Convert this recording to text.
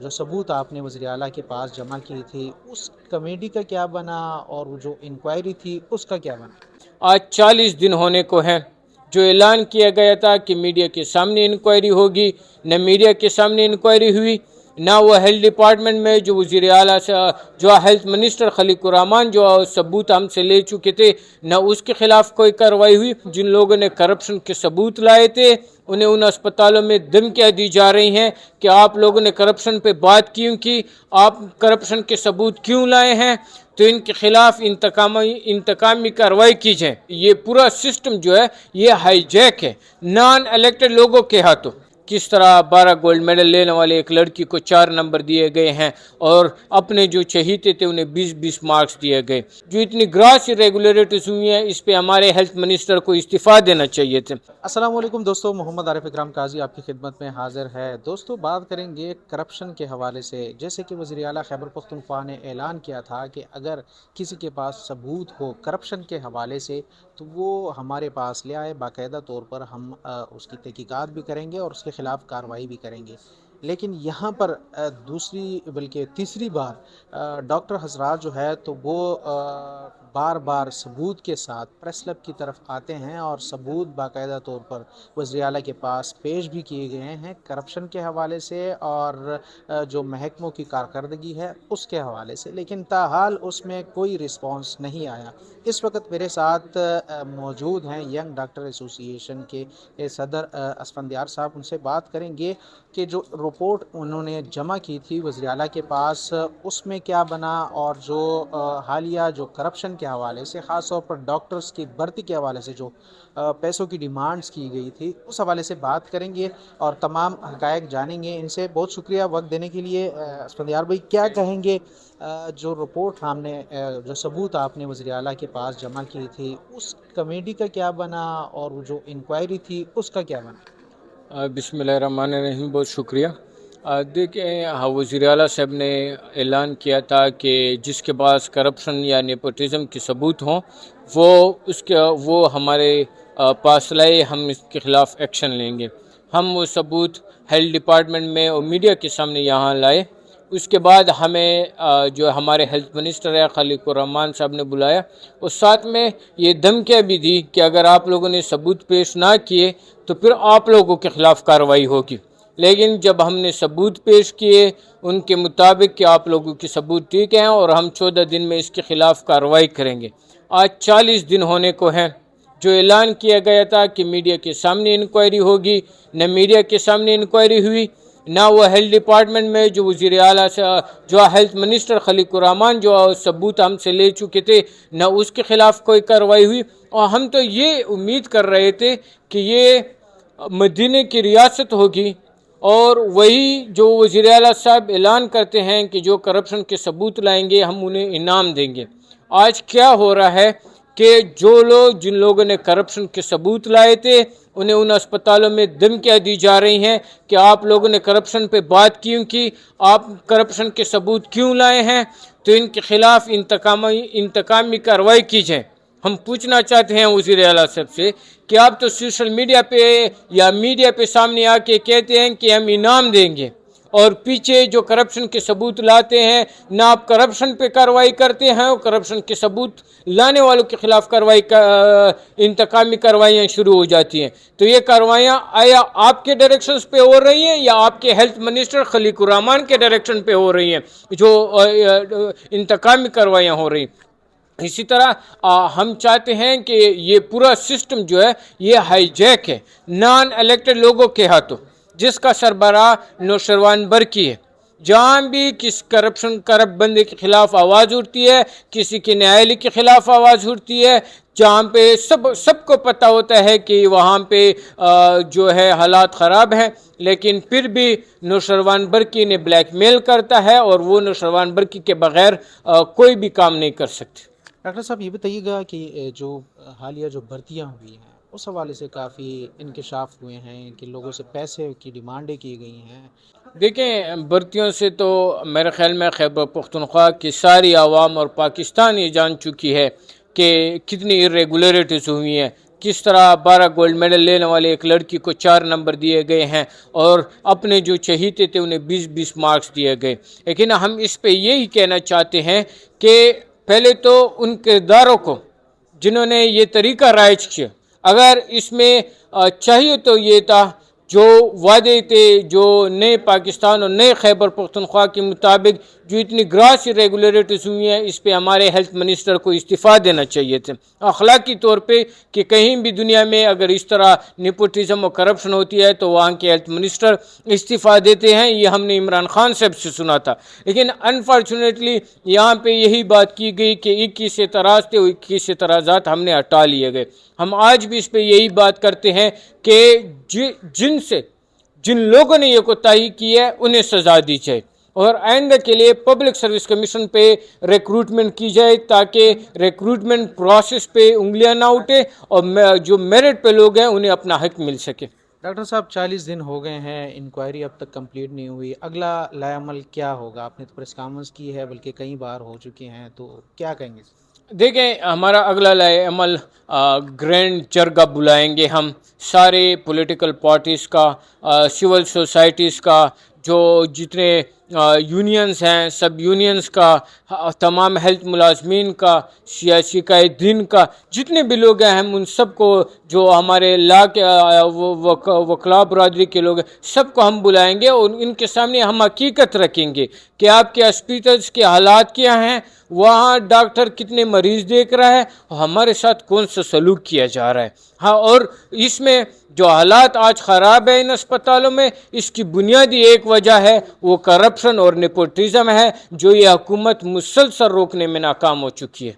जो सबूत आपने वज़ीर आला के पास जमा की थी उस कमेटी का क्या बना और वो जो इंक्वायरी थी उसका क्या बना? आज 40 दिन होने को हैं। जो ऐलान किया गया था कि मीडिया के सामने इंक्वायरी होगी, न मीडिया के सामने इंक्वायरी हुई, ना वो हेल्थ डिपार्टमेंट में जो वज़ीर आला से जो हेल्थ मिनिस्टर खलीकुर रहमान जो सबूत हमसे ले चुके थे, न उसके खिलाफ कोई कार्रवाई हुई। जिन लोगों ने करप्शन के सबूत लाए थे उन्हें उन अस्पतालों में धमकियाँ दी जा रही हैं कि आप लोगों ने करप्शन पे बात क्यों की, आप करप्शन के सबूत क्यों लाए हैं, तो इनके खिलाफ इंतकामी कार्रवाई की जाए। ये पूरा सिस्टम जो है ये हाईजैक है नॉन इलेक्टेड लोगों के हाथों। किस तरह 12 गोल्ड मेडल लेने वाले एक लड़की को 4 नंबर दिए गए हैं और अपने जो चहीते थे उन्हें 20-20 मार्क्स दिए गए। जो इतनी ग्रास इरेगुलरिटीज हुई हैं इस पे हमारे हेल्थ मिनिस्टर को इस्तीफा देना चाहिए थे। अस्सलाम वालेकुम दोस्तों, मोहम्मद आरिफ इकराम काजी आपकी खिदमत में हाजिर है। दोस्तों, बात करेंगे करप्शन के हवाले से। जैसे कि वज़ीर आला खैबर पख्तूनख्वा ने ऐलान किया था कि अगर किसी के पास सबूत हो करप्शन के हवाले से तो वो हमारे पास ले आए, बाकायदा तौर पर हम उसकी तहकीकात भी करेंगे और उसके ख़िलाफ़ कार्रवाई भी करेंगे। लेकिन यहाँ पर दूसरी बल्कि तीसरी बार डॉक्टर हजरात जो है तो वो बार बार सबूत के साथ प्रेस क्लब की तरफ आते हैं और सबूत बाकायदा तौर पर वज़ीर आला के पास पेश भी किए गए हैं करप्शन के हवाले से और जो महकमों की कारकर्दगी है उसके हवाले से, लेकिन ताहाल उसमें कोई रिस्पॉन्स नहीं आया। इस वक्त मेरे साथ मौजूद हैं यंग डॉक्टर एसोसिएशन के सदर असफंदियार साहब। उनसे बात करेंगे कि जो रिपोर्ट उन्होंने जमा की थी वज़ीर आला के पास उसमें क्या बना और जो हालिया जो करप्शन के हवाले से ख़ास तौर पर डॉक्टर्स की भर्ती के हवाले से जो पैसों की डिमांड्स की गई थी उस हवाले से बात करेंगे और तमाम हक़ाइक़ जानेंगे। इनसे बहुत शुक्रिया वक्त देने के लिए। असफंदियार भाई, क्या कहेंगे जो रिपोर्ट हमने जो सबूत आपने वज़ीर आला के पास जमा की थी उस कमेटी का क्या बना और वो जो इंक्वायरी थी उसका क्या बना? बिस्मिल्लाहिर्रहमानिर्रहीम, बहुत शुक्रिया। देखिए, हाँ, वज़ीर आला साहब ने ऐलान किया था कि जिसके पास करप्शन या नेपोटिज़म के सबूत हों वो हमारे पास लाए, हम इसके ख़िलाफ़ एक्शन लेंगे। हम वो सबूत हेल्थ डिपार्टमेंट में और मीडिया के सामने यहाँ लाए। उसके बाद हमें जो हमारे हेल्थ मिनिस्टर है खलीकुर रहमान साहब ने बुलाया और साथ में ये धमकियाँ भी दी कि अगर आप लोगों ने सबूत पेश ना किए तो फिर आप लोगों के ख़िलाफ़ कार्रवाई होगी। लेकिन जब हमने सबूत पेश किए उनके मुताबिक कि आप लोगों के सबूत ठीक हैं और हम 14 दिन में इसके ख़िलाफ़ कार्रवाई करेंगे। आज 40 दिन होने को हैं। जो ऐलान किया गया था कि मीडिया के सामने इंक्वायरी होगी, न मीडिया के सामने इंक्वायरी हुई, ना वो हेल्थ डिपार्टमेंट में जो वज़ीर आला से जो हेल्थ मिनिस्टर खलीकुर रहमान जो सबूत हमसे ले चुके थे, न उसके ख़िलाफ़ कोई कार्रवाई हुई। और हम तो ये उम्मीद कर रहे थे कि ये मदीने की रियासत होगी और वही जो वज़ीर आला साहब ऐलान करते हैं कि जो करप्शन के सबूत लाएंगे हम उन्हें इनाम देंगे। आज क्या हो रहा है कि जिन लोगों ने करप्शन के सबूत लाए थे उन्हें उन अस्पतालों में धमकियाँ दी जा रही हैं कि आप लोगों ने करप्शन पे बात क्यों की, आप करप्शन के सबूत क्यों लाए हैं, तो इनके खिलाफ इंतकामी कार्रवाई की जाए। हम पूछना चाहते हैं वज़ीर आला साहब से कि आप तो सोशल मीडिया पे या मीडिया पे सामने आके कहते हैं कि हम इनाम देंगे और पीछे जो करप्शन के सबूत लाते हैं ना आप करप्शन पे कार्रवाई करते हैं और करप्शन के सबूत लाने वालों के खिलाफ इंतकामी कार्रवाइयाँ शुरू हो जाती हैं। तो ये कार्रवाइयाँ आया आपके डायरेक्शंस पे हो रही हैं या आपके हेल्थ मिनिस्टर खलीकुर रहमान के डायरेक्शन पे हो रही हैं जो इंतकामी कार्रवाइयाँ हो रही हैं? इसी तरह हम चाहते हैं कि ये पूरा सिस्टम जो है ये हाईजैक है नॉन इलेक्टेड लोगों के हाथों, जिसका सरबराह नौशरवान बरकी है। जहाँ भी किस करप्ट बंदे के खिलाफ आवाज़ उठती है, किसी के न्यायालय के खिलाफ आवाज़ उठती है, जहाँ पे सबको पता होता है कि वहाँ पे जो है हालात ख़राब हैं, लेकिन फिर भी नौशरवान बरकी ने ब्लैकमेल करता है और वो नौशरवान बरकी के बग़ैर कोई भी काम नहीं कर सकते। डॉक्टर साहब, ये बताइएगा कि जो हालिया जो भर्तियां हुई हैं उस हवाले से काफ़ी इंकशाफ हुए हैं कि लोगों से पैसे की डिमांडें की गई हैं। देखें, भर्तियों से तो मेरे ख़्याल में खैबर पख्तूनख्वा की सारी आवाम और पाकिस्तान ये जान चुकी है कि कितनी इरेगुलरिटीज़ हुई हैं, किस तरह 12 गोल्ड मेडल लेने वाले एक लड़की को 4 नंबर दिए गए हैं और अपने जो चहीते थे उन्हें 20-20 मार्क्स दिए गए। लेकिन हम इस पे यही कहना चाहते हैं कि पहले तो उन किरदारों को जिन्होंने ये तरीका राइज किया, अगर इसमें चाहिए तो ये था जो वादे थे, जो नए पाकिस्तान और नए खैबर पख्तूनख्वा के मुताबिक जो इतनी ग्रास इरेगुलरिटीज़ हुई हैं, इस पे हमारे हेल्थ मिनिस्टर को इस्तीफ़ा देना चाहिए थे अखलाकी तौर पे, कि कहीं भी दुनिया में अगर इस तरह नेपोटिज्म और करप्शन होती है तो वहाँ के हेल्थ मिनिस्टर इस्तीफ़ा देते हैं। ये हमने इमरान खान साहब से सुना था, लेकिन अनफॉर्चुनेटली यहाँ पे यही बात की गई कि 21 एतराज़ थे, 21 एतराज़ात हमने हटा लिए गए। हम आज भी इस पे यही बात करते हैं कि जिन लोगों ने ये कोताही की है उन्हें सज़ा दी जाए और आइंदा के लिए पब्लिक सर्विस कमीशन पे रिक्रूटमेंट की जाए ताकि रिक्रूटमेंट प्रोसेस पे उंगलियां ना उठे और जो मेरिट पे लोग हैं उन्हें अपना हक मिल सके। डॉक्टर साहब 40 दिन हो गए हैं, इंक्वायरी अब तक कंप्लीट नहीं हुई, अगला लाएअमल क्या होगा? आपने तो प्रेस कॉन्फ्रेंस की है, बल्कि कई बार हो चुकी हैं, तो क्या कहेंगे? देखें, हमारा अगला लाएअमल ग्रैंड जरगा बुलाएंगे हम, सारे पॉलिटिकल पार्टीज़ का, सिविल सोसाइटीज़ का, जो जितने यूनियंस हैं सब यूनियंस का, तमाम हेल्थ मुलाजमीन का, सियासी कायदीन का, जितने भी लोग हैं हम उन सबको, जो हमारे ला के वकला बरादरी के लोग हैं, सबको हम बुलाएंगे और इनके सामने हम हकीकत रखेंगे कि आपके हॉस्पिटल्स के हालात क्या हैं, वहाँ डॉक्टर कितने मरीज़ देख रहा है और हमारे साथ कौन सा सलूक किया जा रहा है। हाँ, और इसमें जो हालात आज ख़राब है इन अस्पतालों में, इसकी बुनियादी एक वजह है वो करप्शन और नेपोटिज्म है, जो ये हुकूमत मुसलसल रोकने में नाकाम हो चुकी है।